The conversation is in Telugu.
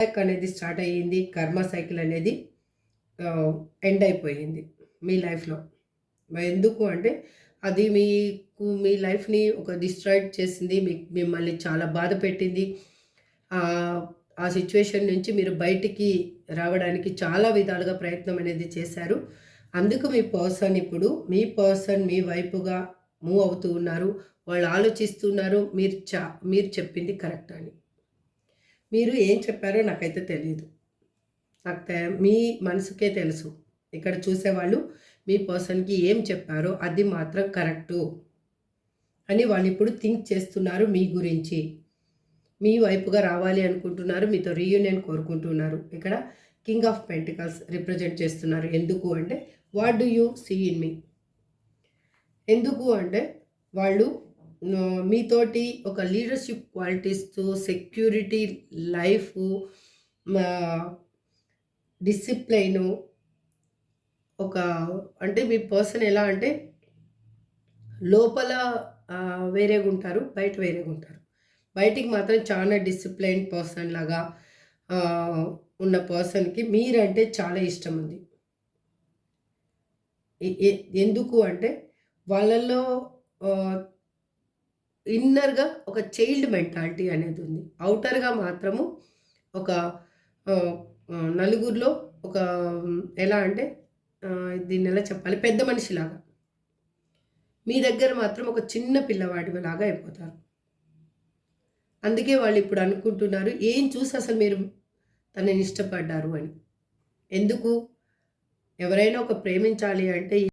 అనేది స్టార్ట్ అయ్యింది. కర్మ సైకిల్ అనేది ఎండ్ అయిపోయింది మీ లైఫ్‌లో. ఎందుకు అంటే అది మీకు మీ లైఫ్‌ని ఒక డిస్ట్రాక్ట్ చేసింది. మిమ్మల్ని చాలా బాధ పెట్టింది. ఆహ్, ఆ సిట్యుయేషన్ నుంచి మీరు బయటికి రావడానికి చాలా విధాలుగా ప్రయత్నం అనేది చేశారు. అందుకు మీ పర్సన్ మీ వైపుగా మూవ్ అవుతూ ఉన్నారు. వాళ్ళు ఆలోచిస్తున్నారు. మీరు చెప్పింది కరెక్ట్ అని. మీరు ఏం చెప్పారో నాకైతే తెలీదు. నాకు మీ మనసుకే తెలుసు. ఇక్కడ చూసేవాళ్ళు మీ పర్సన్‌కి ఏం చెప్పారో అది మాత్రం కరెక్టు అని వాళ్ళిప్పుడు థింక్ చేస్తున్నారు మీ గురించి. మీ వైపుగా రావాలి అనుకుంటున్నారు. మీతో రీయూనియన్ కోరుకుంటున్నారు. ఇక్కడ కింగ్ ఆఫ్ పెంటికల్స్ రిప్రజెంట్ చేస్తున్నారు. ఎందుకు అంటే what do you see in me? ఎందుకు అంటే వాళ్ళు మీతోటి ఒక లీడర్‌షిప్ క్వాలిటీస్‌తో సెక్యూరిటీ లైఫు డిసిప్లైను ఒక అంటే మీ పర్సన్ ఎలా అంటే లోపల వేరేగుంటారు. బయట వేరేగుంటారు. బయటికి మాత్రం చాలా డిసిప్లైన్డ్ పర్సన్ లాగా ఆహ్, ఉన్న పర్సన్‌కి మీరంటే చాలా ఇష్టం ఉంది. ఎ ఎ ఎందుకు అంటే వాళ్ళలో ఆహ్, ఇన్నర్‌గా ఒక చైల్డ్ మెంటాలిటీ అనేది ఉంది. ఔటర్‌గా మాత్రము ఒక ఆహ్, నలుగురిలో ఒక ఎలా అంటే దీన్నెలా చెప్పాలి? పెద్ద మనిషిలాగా. మీ దగ్గర మాత్రం ఒక చిన్న పిల్లవాడిలాగా అయిపోతారు. అందుకే వాళ్ళిప్పుడు అనుకుంటున్నారు, ఏం చూసి అసలు మీరు తనని ఇష్టపడ్డారు అని. ఎందుకు? ఎవరైనా ఒక ప్రేమించాలి అంటే